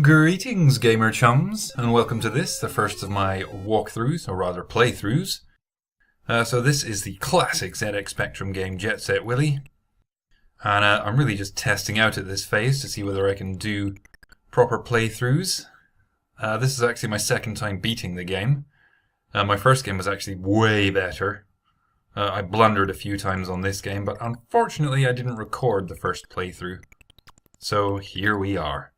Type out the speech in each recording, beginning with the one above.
Greetings, gamer chums, and welcome to this, the first of my walkthroughs, or rather playthroughs. So this is the classic ZX Spectrum game Jet Set Willy, and I'm really just testing out at this phase to see whether I can do proper playthroughs. This is actually my second time beating the game. My first game was actually way better. I blundered a few times on this game, but unfortunately I didn't record the first playthrough. So here we are.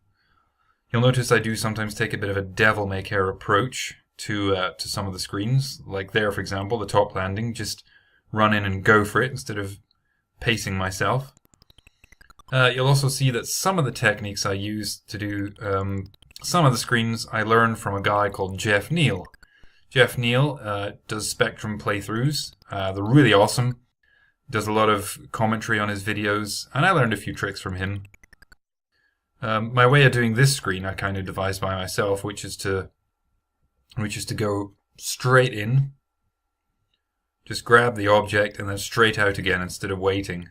You'll notice I do sometimes take a bit of a devil-may-care approach to some of the screens. Like there, for example, the top landing, just run in and go for it instead of pacing myself. You'll also see that some of the techniques I use to do some of the screens I learned from a guy called Jeff Neal. Jeff Neal does Spectrum playthroughs. They're really awesome. Does a lot of commentary on his videos, and I learned a few tricks from him. My way of doing this screen I kind of devised by myself, which is to go straight in, just grab the object and then straight out again instead of waiting.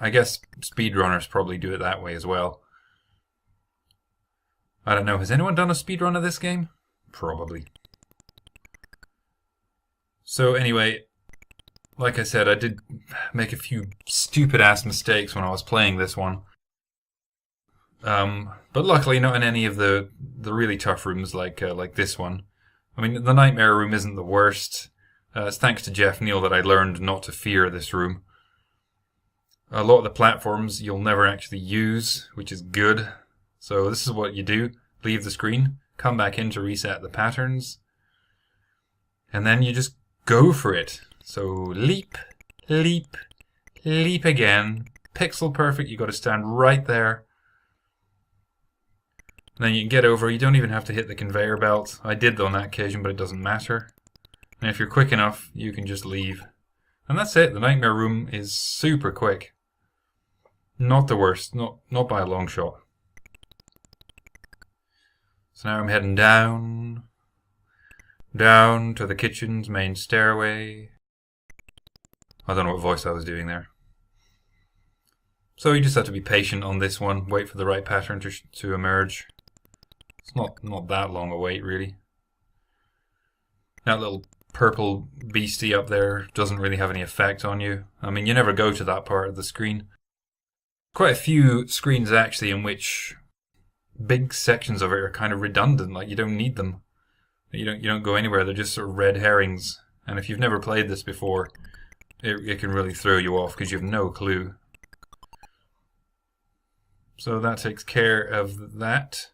I guess speedrunners probably do it that way as well. I don't know, has anyone done a speedrun of this game? Probably. So anyway, like I said, I did make a few stupid ass mistakes when I was playing this one. But luckily not in any of the really tough rooms like this one. I mean, the Nightmare room isn't the worst. It's thanks to Jeff Neal that I learned not to fear this room. A lot of the platforms you'll never actually use, which is good. So this is what you do. Leave the screen, come back in to reset the patterns, and then you just go for it. So leap, leap, leap again. Pixel perfect, you got to stand right there. And then you can get over, you don't even have to hit the conveyor belt. I did on that occasion, but it doesn't matter. And if you're quick enough, you can just leave. And that's it, the Nightmare room is super quick. Not the worst, not by a long shot. So now I'm heading down to the kitchen's main stairway. I don't know what voice I was doing there. So you just have to be patient on this one, wait for the right pattern to emerge. It's not that long a wait, really. That little purple beastie up there doesn't really have any effect on you. I mean, you never go to that part of the screen. Quite a few screens, actually, in which big sections of it are kind of redundant, like you don't need them. You don't go anywhere, they're just sort of red herrings. And if you've never played this before, it can really throw you off because you have no clue. So that takes care of that.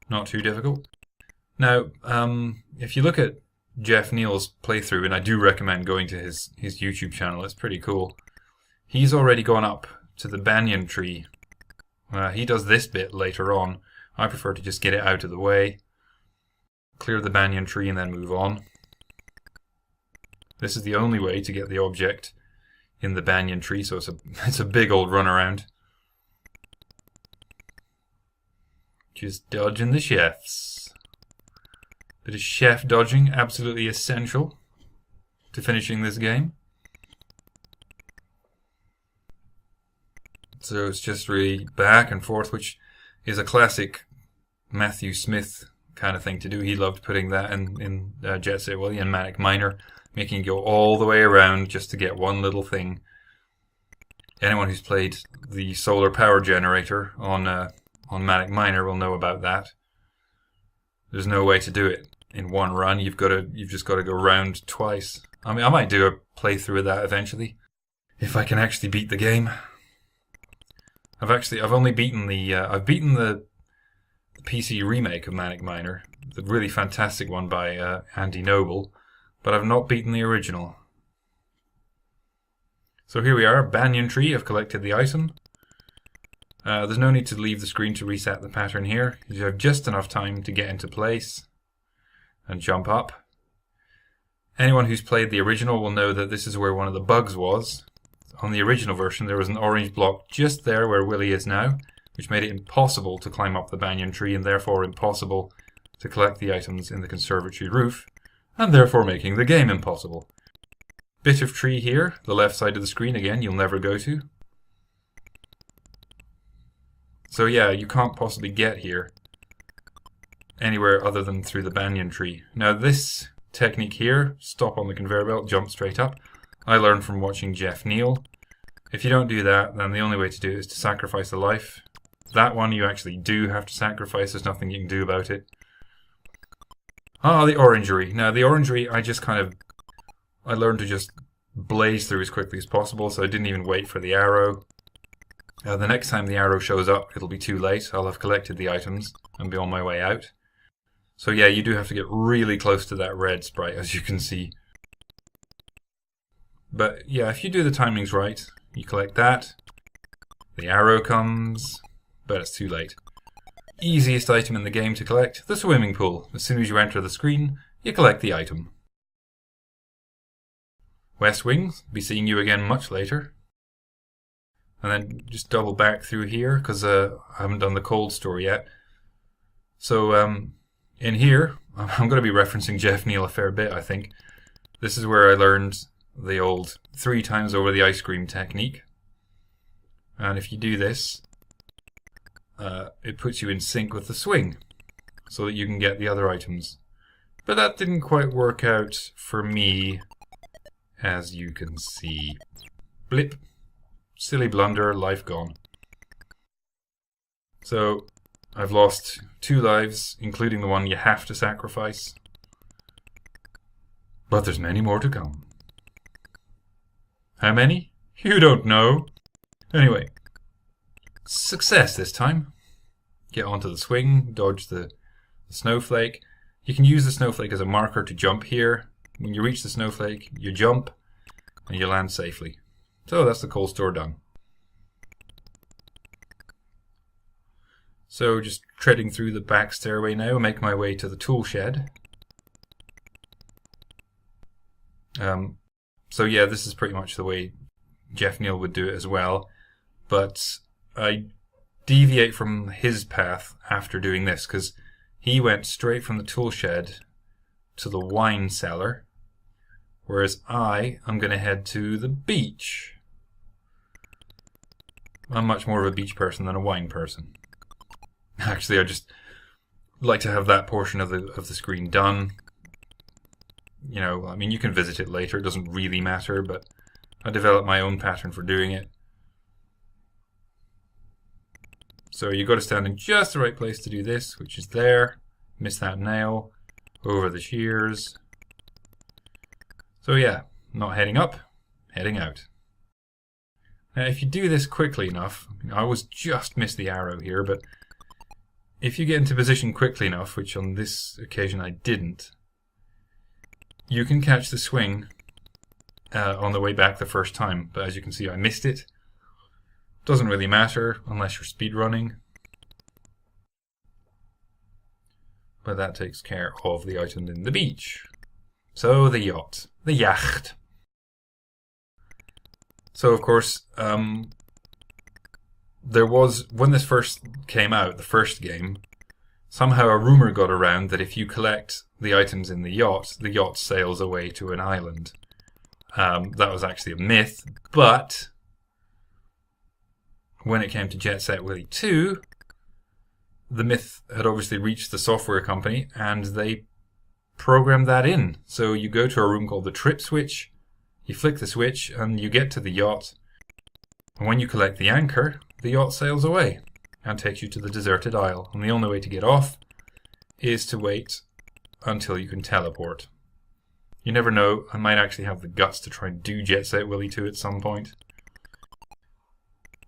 Not too difficult. Now, if you look at Jeff Neal's playthrough, and I do recommend going to his YouTube channel, it's pretty cool. He's already gone up to the banyan tree. He does this bit later on. I prefer to just get it out of the way, clear the banyan tree, and then move on. This is the only way to get the object in the banyan tree, so it's a big old runaround. Just dodging the chefs. Bit of chef dodging, absolutely essential to finishing this game. So it's just really back and forth, which is a classic Matthew Smith kind of thing to do. He loved putting that in Jet Set Willy and Manic Miner, making it go all the way around just to get one little thing. Anyone who's played the solar power generator on Manic Miner will know about that. There's no way to do it in one run. You've just got to go round twice. I mean, I might do a playthrough of that eventually, if I can actually beat the game. I've only beaten I've beaten the PC remake of Manic Miner, the really fantastic one by Andy Noble, but I've not beaten the original. So here we are, banyan tree. I've collected the item. There's no need to leave the screen to reset the pattern here. You have just enough time to get into place and jump up. Anyone who's played the original will know that this is where one of the bugs was. On the original version there was an orange block just there where Willy is now, which made it impossible to climb up the banyan tree and therefore impossible to collect the items in the Conservatory Roof, and therefore making the game impossible. Bit of tree here, the left side of the screen again, you'll never go to. So yeah, you can't possibly get here anywhere other than through the banyan tree. Now this technique here, stop on the conveyor belt, jump straight up, I learned from watching Jeff Neal. If you don't do that, then the only way to do it is to sacrifice a life. That one you actually do have to sacrifice, there's nothing you can do about it. Ah, the Orangery. Now the Orangery, I learned to just blaze through as quickly as possible, so I didn't even wait for the arrow. The next time the arrow shows up, it'll be too late. I'll have collected the items and be on my way out. So yeah, you do have to get really close to that red sprite, as you can see. But yeah, if you do the timings right, you collect that, the arrow comes, but it's too late. Easiest item in the game to collect, the swimming pool. As soon as you enter the screen, you collect the item. West Wing, be seeing you again much later. And then just double back through here, because I haven't done the cold store yet. So in here, I'm going to be referencing Jeff Neal a fair bit, I think. This is where I learned the old 3 times over the ice cream technique. And if you do this, it puts you in sync with the swing, so that you can get the other items. But that didn't quite work out for me, as you can see. Blip. Silly blunder, life gone. So, I've lost 2 lives, including the one you have to sacrifice. But there's many more to come. How many? You don't know. Anyway, success this time. Get onto the swing, dodge the snowflake. You can use the snowflake as a marker to jump here. When you reach the snowflake, you jump and you land safely. So that's the coal store done. So just treading through the back stairway now, make my way to the tool shed. So yeah, this is pretty much the way Jeff Neal would do it as well. But I deviate from his path after doing this, because he went straight from the tool shed to the wine cellar, whereas I am going to head to the beach. I'm much more of a beach person than a wine person. Actually, I just like to have that portion of the screen done. You know, I mean, you can visit it later, it doesn't really matter, but I developed my own pattern for doing it. So you've got to stand in just the right place to do this, which is there. Miss that nail, over the shears. So yeah, not heading up, heading out. Now if you do this quickly enough, I always just missed the arrow here, but if you get into position quickly enough, which on this occasion I didn't, you can catch the swing on the way back the first time. But as you can see, I missed it. Doesn't really matter unless you're speedrunning. But that takes care of the item in the beach. So the yacht. The yacht. So of course, there was, when this first came out, the first game, somehow a rumor got around that if you collect the items in the yacht sails away to an island. That was actually a myth, but when it came to Jet Set Willy 2, the myth had obviously reached the software company and they programmed that in. So you go to a room called the trip switch, you flick the switch and you get to the yacht. And when you collect the anchor, the yacht sails away and takes you to the deserted isle. And the only way to get off is to wait until you can teleport. You never know, I might actually have the guts to try and do Jet Set Willy 2 at some point.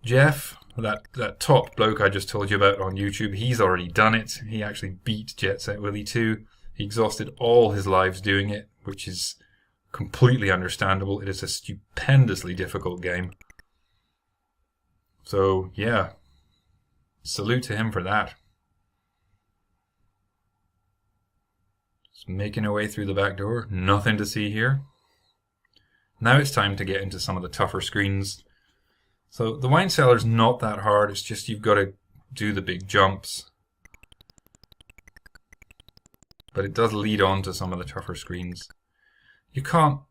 Jeff, that top bloke I just told you about on YouTube, he's already done it. He actually beat Jet Set Willy 2. He exhausted all his lives doing it, which is completely understandable. It is a stupendously difficult game. So, yeah. Salute to him for that. Just making our way through the back door. Nothing to see here. Now it's time to get into some of the tougher screens. So the wine cellar's not that hard. It's just you've got to do the big jumps. But it does lead on to some of the tougher screens. You can't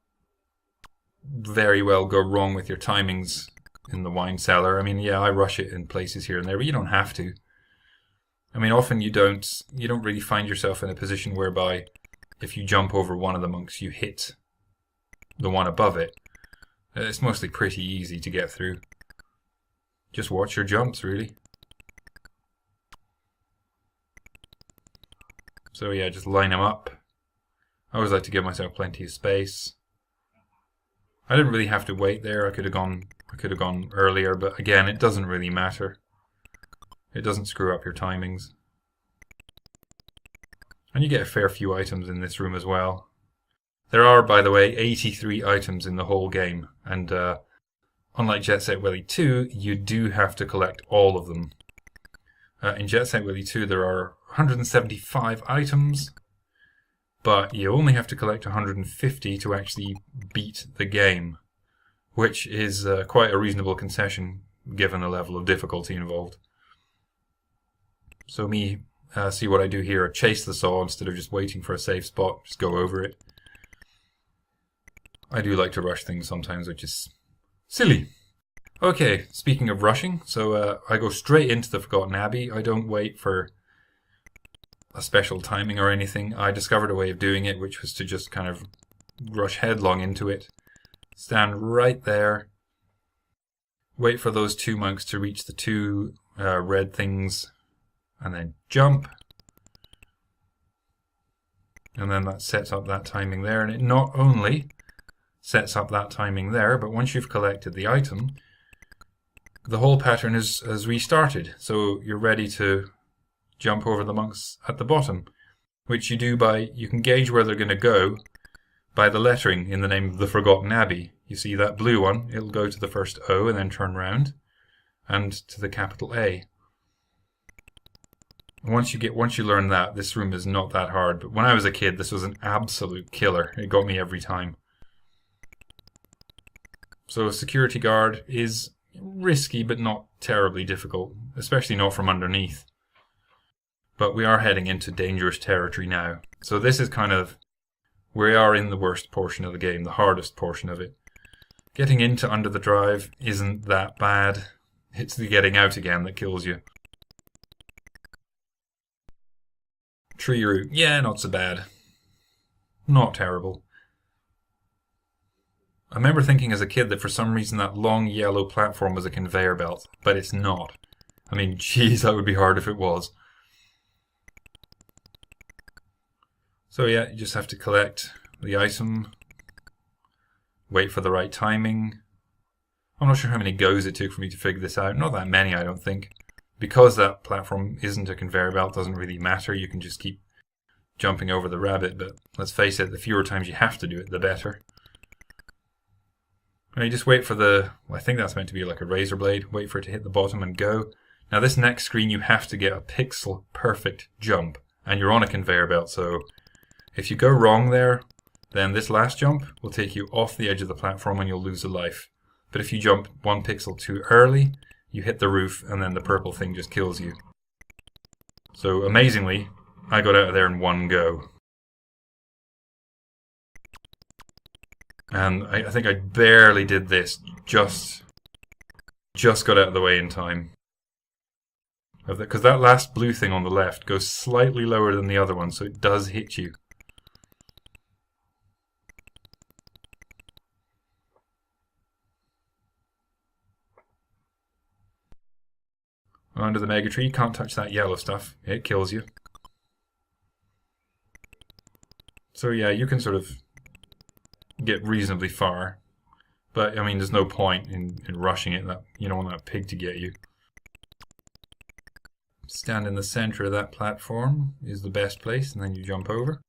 very well go wrong with your timings in the wine cellar. I mean, yeah, I rush it in places here and there, but you don't have to. I mean, often you don't really find yourself in a position whereby if you jump over one of the monks, you hit the one above it. It's mostly pretty easy to get through. Just watch your jumps, really. So yeah, just line them up. I always like to give myself plenty of space. I didn't really have to wait there. I could have gone earlier, but again, it doesn't really matter. It doesn't screw up your timings. And you get a fair few items in this room as well. There are, by the way, 83 items in the whole game, and unlike Jet Set Willy 2, you do have to collect all of them. In Jet Set Willy 2 there are 175 items, but you only have to collect 150 to actually beat the game, which is quite a reasonable concession given the level of difficulty involved. So see what I do here, I chase the saw instead of just waiting for a safe spot, just go over it. I do like to rush things sometimes, which is silly. Okay, speaking of rushing, so I go straight into the Forgotten Abbey. I don't wait for a special timing or anything. I discovered a way of doing it, which was to just kind of rush headlong into it. Stand right there. Wait for those two monks to reach the two red things, and then jump. And then that sets up that timing there, and it not only sets up that timing there, but once you've collected the item, the whole pattern has restarted. So you're ready to jump over the monks at the bottom, which you do by, you can gauge where they're going to go by the lettering in the name of the Forgotten Abbey. You see that blue one, it'll go to the first O and then turn round, and to the capital A. Once you learn that, this room is not that hard, but when I was a kid this was an absolute killer. It got me every time. So a security guard is risky but not terribly difficult, especially not from underneath. But we are heading into dangerous territory now. So this is kind of, we are in the worst portion of the game, the hardest portion of it. Getting into under the drive isn't that bad. It's the getting out again that kills you. Tree route, yeah, not so bad. Not terrible. I remember thinking as a kid that for some reason that long yellow platform was a conveyor belt, but it's not. I mean, geez, that would be hard if it was. So yeah, you just have to collect the item, wait for the right timing. I'm not sure how many goes it took for me to figure this out. Not that many, I don't think. Because that platform isn't a conveyor belt, doesn't really matter. You can just keep jumping over the rabbit, but let's face it, the fewer times you have to do it, the better. And you just wait for the, I think that's meant to be like a razor blade, wait for it to hit the bottom and go. Now this next screen you have to get a pixel perfect jump, and you're on a conveyor belt, so if you go wrong there, then this last jump will take you off the edge of the platform and you'll lose a life. But if you jump one pixel too early, you hit the roof and then the purple thing just kills you. So amazingly, I got out of there in one go. And I think I barely did this, just got out of the way in time. Because that last blue thing on the left goes slightly lower than the other one, so it does hit you. Under the mega tree, can't touch that yellow stuff, it kills you. So yeah, you can sort of get reasonably far, but I mean there's no point in rushing it. That you don't want that pig to get you. Stand in the center of that platform is the best place, and then you jump over.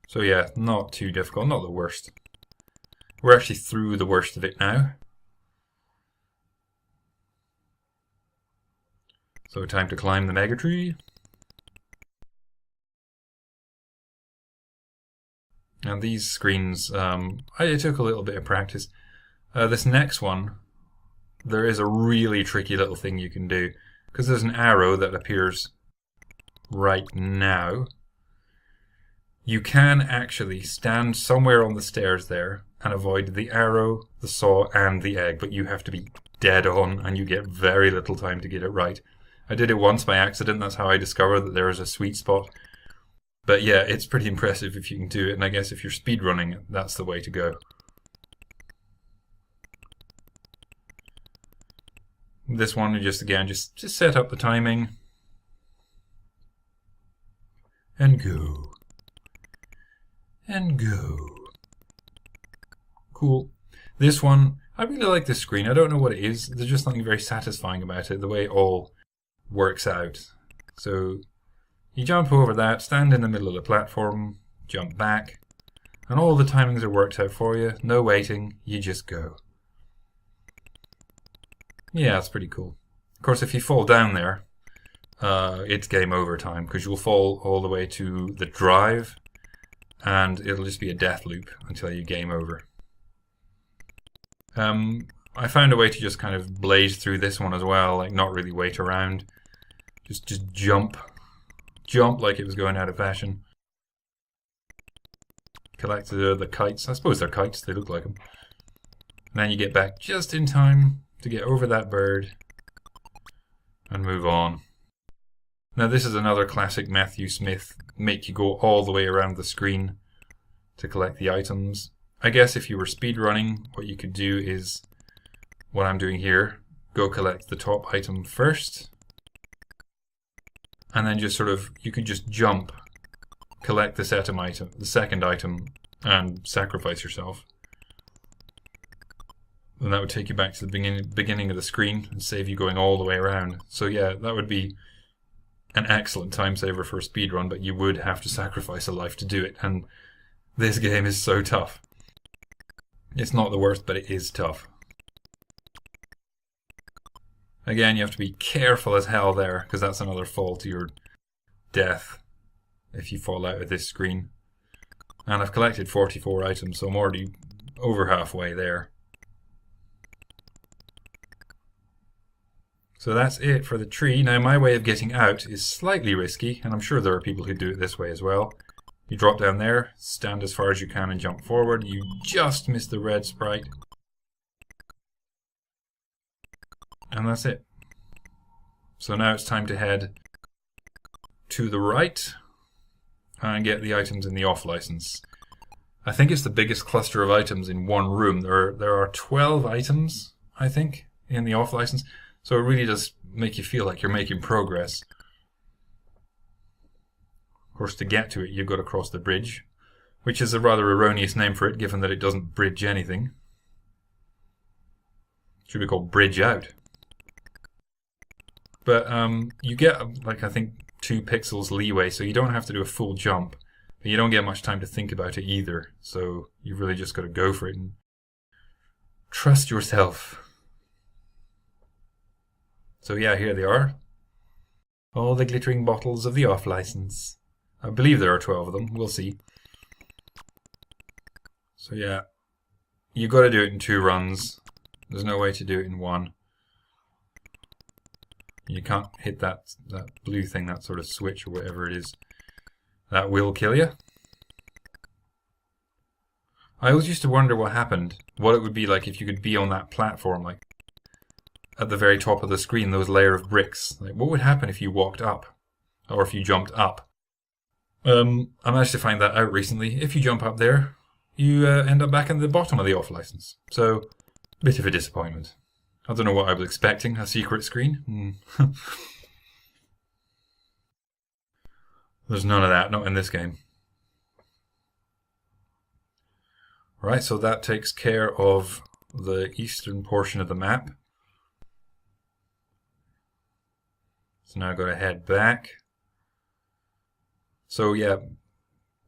So yeah, not too difficult, not the worst. We're actually through the worst of it now. So time to climb the mega tree. And these screens, it took a little bit of practice. This next one, there is a really tricky little thing you can do, because there's an arrow that appears right now. You can actually stand somewhere on the stairs there and avoid the arrow, the saw, and the egg, but you have to be dead on, and you get very little time to get it right. I did it once by accident. That's how I discovered that there is a sweet spot. But yeah, it's pretty impressive if you can do it, and I guess if you're speedrunning, that's the way to go. This one, just set up the timing. And go. And go. Cool. This one, I really like this screen. I don't know what it is. There's just something very satisfying about it, the way it all works out. So you jump over that, stand in the middle of the platform, jump back, and all the timings are worked out for you. No waiting, you just go. Yeah, it's pretty cool. Of course, if you fall down there, it's game over time, because you'll fall all the way to the drive, and it'll just be a death loop until you game over. I found a way to just kind of blaze through this one as well, like not really wait around. Just jump. Jump like it was going out of fashion. Collect the kites. I suppose they're kites, they look like them. And then you get back just in time to get over that bird and move on. Now this is another classic Matthew Smith, make you go all the way around the screen to collect the items. I guess if you were speedrunning, what you could do is what I'm doing here. Go collect the top item first, and then just sort of, you can just jump, collect the second item, and sacrifice yourself. And that would take you back to the beginning of the screen and save you going all the way around. So yeah, that would be an excellent time saver for a speedrun, but you would have to sacrifice a life to do it, and this game is so tough. It's not the worst, but it is tough. Again, you have to be careful as hell there, because that's another fall to your death if you fall out of this screen. And I've collected 44 items, so I'm already over halfway there. So that's it for the tree. Now my way of getting out is slightly risky, and I'm sure there are people who do it this way as well. You drop down there, stand as far as you can and jump forward. You just miss the red sprite. And that's it. So now it's time to head to the right and get the items in the off license. I think it's the biggest cluster of items in one room. There are 12 items, I think, in the off license. So it really does make you feel like you're making progress. Of course, to get to it, you've got to cross the bridge, which is a rather erroneous name for it, given that it doesn't bridge anything. It should be called Bridge Out. But you get, like, I think 2 pixels leeway, so you don't have to do a full jump. But you don't get much time to think about it either, so you've really just got to go for it and trust yourself. So yeah, here they are. All the glittering bottles of the off license. I believe there are 12 of them. We'll see. So yeah, you've got to do it in 2 runs. There's no way to do it in 1. You can't hit that blue thing, that sort of switch or whatever it is. That will kill you. I always used to wonder what happened, what it would be like if you could be on that platform, like at the very top of the screen, those layer of bricks. Like, what would happen if you walked up, or if you jumped up? I managed to find that out recently. If you jump up there, you end up back in the bottom of the off license. So, bit of a disappointment. I don't know what I was expecting, a secret screen. There's none of that, not in this game. Right, so that takes care of the eastern portion of the map. So now I've got to head back. So yeah,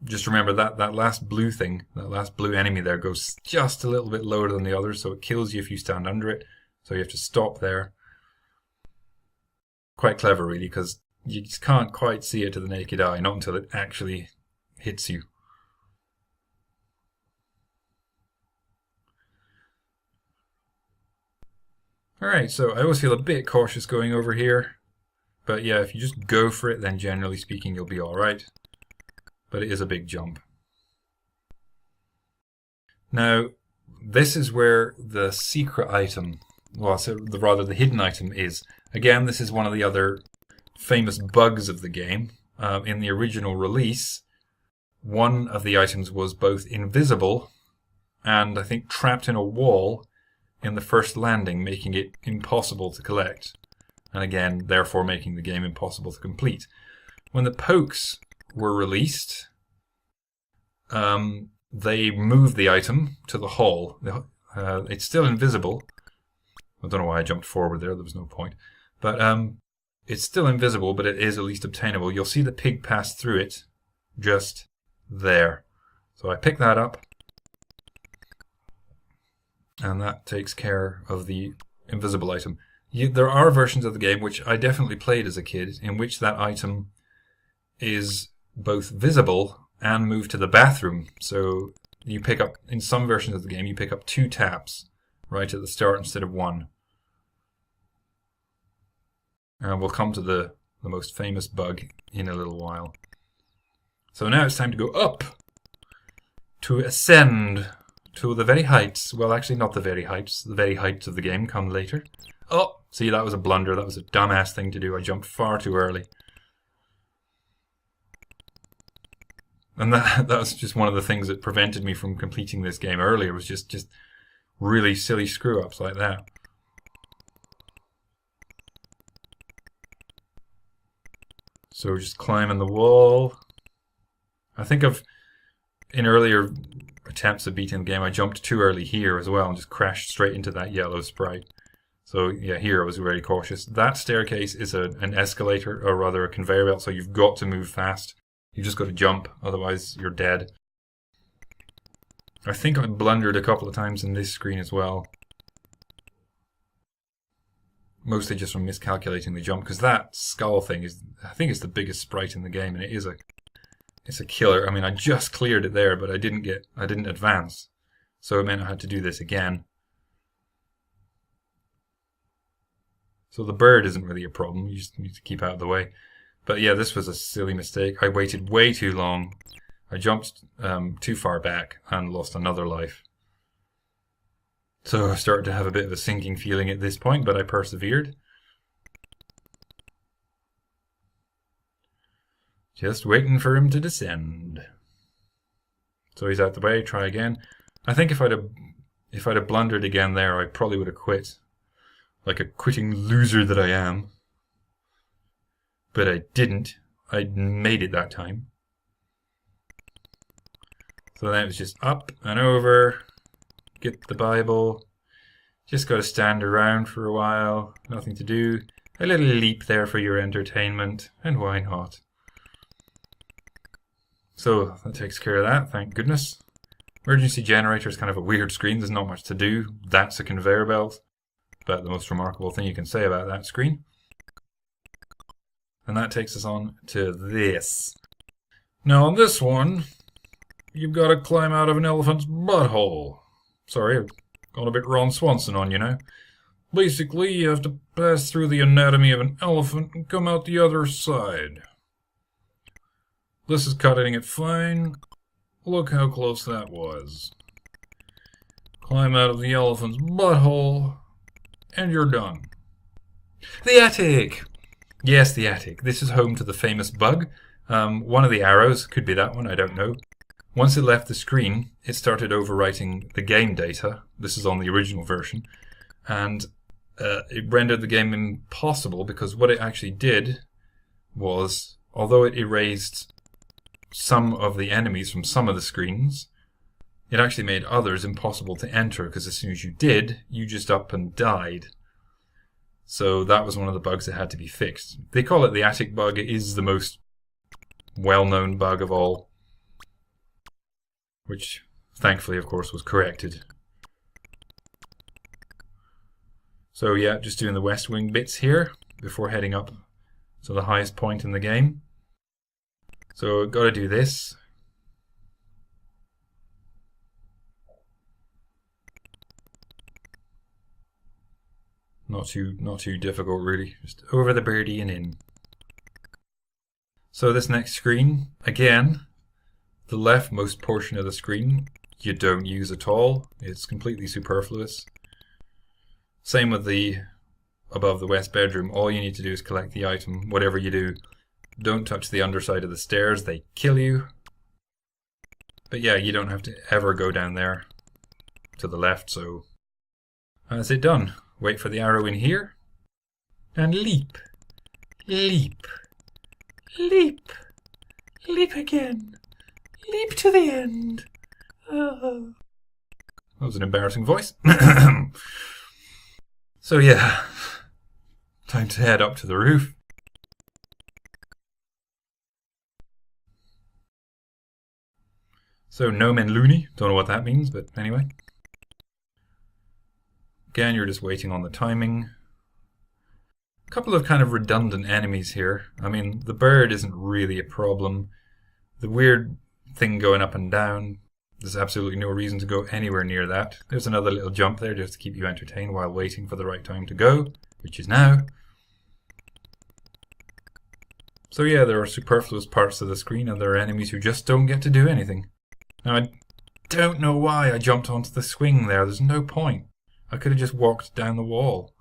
just remember that last blue thing, that last blue enemy there goes just a little bit lower than the others, so it kills you if you stand under it. So you have to stop there. Quite clever really, because you just can't quite see it to the naked eye, not until it actually hits you. Alright, so I always feel a bit cautious going over here. But yeah, if you just go for it, then generally speaking, you'll be alright. but it is a big jump. Now, this is where the secret item, well, rather the hidden item is. Again, this is one of the other famous bugs of the game. In the original release, one of the items was both invisible and I think trapped in a wall in the first landing, making it impossible to collect. And again, therefore making the game impossible to complete. When the pokes were released, they moved the item to the hall. It's still invisible. I don't know why I jumped forward there was no point. But it's still invisible, but it is at least obtainable. You'll see the pig pass through it just there. So I pick that up, and that takes care of the invisible item. There are versions of the game, which I definitely played as a kid, in which that item is both visible and moved to the bathroom. So you pick up, in some versions of the game, you pick up 2 taps right at the start instead of 1. We'll come to the most famous bug in a little while. So now it's time to go up, to ascend to the very heights. Well, actually not the very heights. The very heights of the game come later. Oh, see, that was a blunder. That was a dumbass thing to do. I jumped far too early. And that was just one of the things that prevented me from completing this game earlier, was just really silly screw-ups like that. So just climbing the wall. I think in earlier attempts at beating the game, I jumped too early here as well and just crashed straight into that yellow sprite. So yeah, here I was very cautious. That staircase is an escalator, or rather a conveyor belt, so you've got to move fast. You've just got to jump, otherwise you're dead. I think I blundered a couple of times in this screen as well. Mostly just from miscalculating the jump, because that skull thing is, I think it's the biggest sprite in the game, and it's a killer. I mean, I just cleared it there, but I didn't advance. So it meant I had to do this again. So the bird isn't really a problem, you just need to keep out of the way. But yeah, this was a silly mistake. I waited way too long. I jumped too far back and lost another life. So I started to have a bit of a sinking feeling at this point, but I persevered. Just waiting for him to descend. So he's out the way, try again. I think if I'd have blundered again there, I probably would have quit. Like a quitting loser that I am. But I didn't. I made it that time. So then it was just up and over. Get the Bible. Just got to stand around for a while. Nothing to do. A little leap there for your entertainment. And why not? So that takes care of that, thank goodness. Emergency generator is kind of a weird screen. There's not much to do. That's a conveyor belt. About the most remarkable thing you can say about that screen. And that takes us on to this. Now on this one, you've got to climb out of an elephant's butthole. Sorry, I've gone a bit Ron Swanson on you now. Basically, you have to pass through the anatomy of an elephant and come out the other side. This is cutting it fine. Look how close that was. Climb out of the elephant's butthole, and you're done. The attic! Yes, the attic. This is home to the famous bug. One of the arrows, could be that one, I don't know. Once it left the screen, it started overwriting the game data. This is on the original version. And it rendered the game impossible, because what it actually did was, although it erased some of the enemies from some of the screens, it actually made others impossible to enter, because as soon as you did, you just up and died. So that was one of the bugs that had to be fixed. They call it the attic bug. It is the most well-known bug of all, which thankfully, of course, was corrected. So yeah, just doing the West Wing bits here before heading up to the highest point in the game. So got to do this. Not too difficult really. Just over the birdie and in. So this next screen, again, The leftmost portion of the screen you don't use at all. It's completely superfluous. Same with the above the west bedroom. All you need to do is collect the item. Whatever you do, don't touch the underside of the stairs. They kill you. But yeah, you don't have to ever go down there to the left, so that's it done. Wait for the arrow in here. And leap. Leap. Leap. Leap again. Leap to the end. That was an embarrassing voice. So yeah, time to head up to the roof. So Nomen Looney, don't know what that means, but anyway. Again, you're just waiting on the timing. A couple of kind of redundant enemies here. I mean, the bird isn't really a problem. The weird thing going up and down, there's absolutely no reason to go anywhere near that. There's another little jump there just to keep you entertained while waiting for the right time to go, which is now. So yeah, there are superfluous parts of the screen and there are enemies who just don't get to do anything. Now I don't know why I jumped onto the swing there. There's no point. I could have just walked down the wall.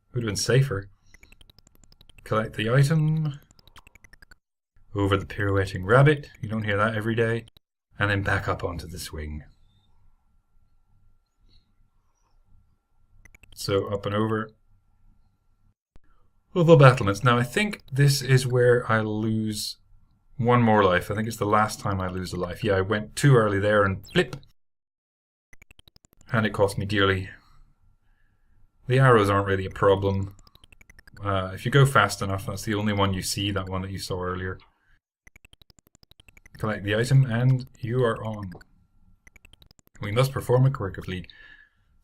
It would have been safer. Collect the item. Over the pirouetting rabbit. You don't hear that every day. And then back up onto the swing. So up and over. Well, the battlements. Now I think this is where I lose one more life. I think it's the last time I lose a life. Yeah, I went too early there and flip. And it cost me dearly. The arrows aren't really a problem. If you go fast enough, that's the only one you see, that one that you saw earlier. Collect the item and you are on. We must perform a quirk of league.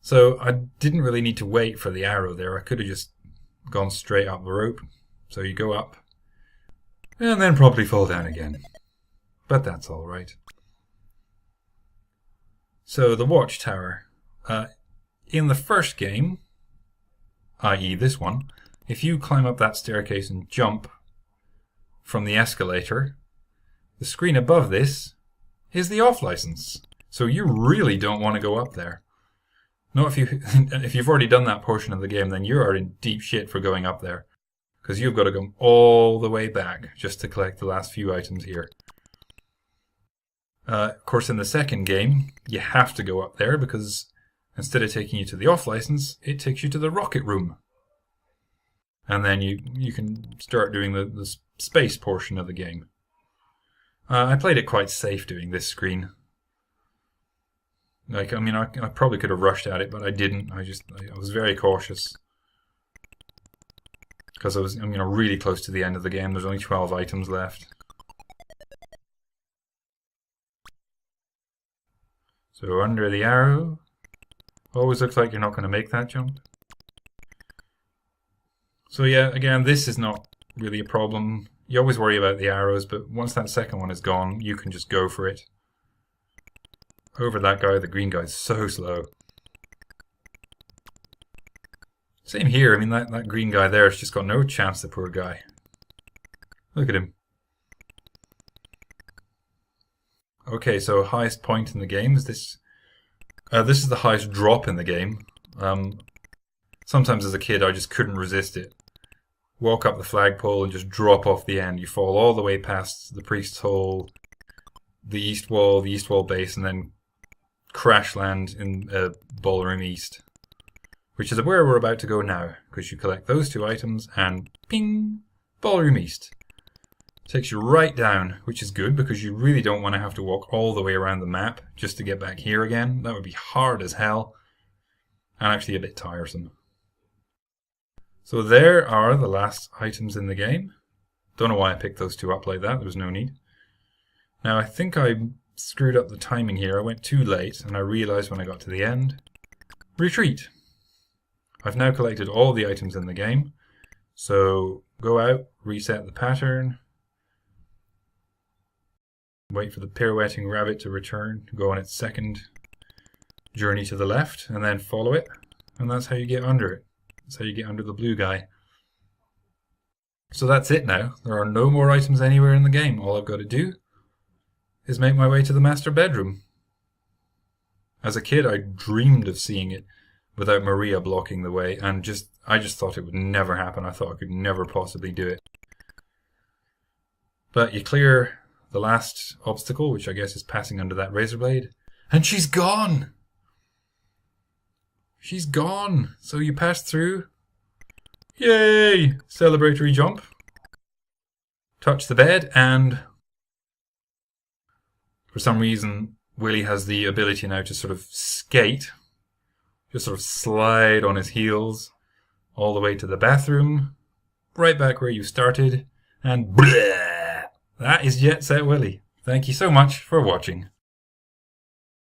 So I didn't really need to wait for the arrow there. I could have just gone straight up the rope. So you go up and then probably fall down again. But that's alright. So the watchtower. In the first game, i.e. this one, if you climb up that staircase and jump from the escalator, the screen above this is the off license. So you really don't want to go up there. No, if you've already done that portion of the game, then you are in deep shit for going up there. Because you've got to go all the way back just to collect the last few items here. Of course, in the second game, you have to go up there because instead of taking you to the off license, it takes you to the rocket room. And then you can start doing the space portion of the game. I played it quite safe doing this screen. Like, I mean, I probably could have rushed at it, but I didn't. I was very cautious. Because I'm really close to the end of the game. There's only 12 items left. So under the arrow. Always looks like you're not going to make that jump. So yeah, again, this is not really a problem. You always worry about the arrows, but once that second one is gone, you can just go for it. Over that guy, the green guy is so slow. Same here, I mean, that green guy there has just got no chance, the poor guy. Look at him. Okay, so highest point in the game is this. This is the highest drop in the game. Sometimes as a kid I just couldn't resist it. Walk up the flagpole and just drop off the end. You fall all the way past the priest's hole, the east wall base, and then crash land in Ballroom East. Which is where we're about to go now, because you collect those two items and ping! Ballroom East. Takes you right down, which is good because you really don't want to have to walk all the way around the map just to get back here again. That would be hard as hell and actually a bit tiresome. So there are the last items in the game. Don't know why I picked those two up like that, there was no need. Now I think I screwed up the timing here. I went too late and I realized when I got to the end. Retreat. I've now collected all the items in the game. So go out, reset the pattern. Wait for the pirouetting rabbit to return, go on its second journey to the left, and then follow it. And that's how you get under it. That's how you get under the blue guy. So that's it now. There are no more items anywhere in the game. All I've got to do is make my way to the master bedroom. As a kid, I dreamed of seeing it without Maria blocking the way, and I just thought it would never happen. I thought I could never possibly do it. But you clear the last obstacle, which I guess is passing under that razor blade, and she's gone! She's gone! So you pass through. Yay! Celebratory jump. Touch the bed, and for some reason, Willy has the ability now to sort of skate, just sort of slide on his heels all the way to the bathroom, right back where you started, and bleh, that is Jet Set Willy. Thank you so much for watching.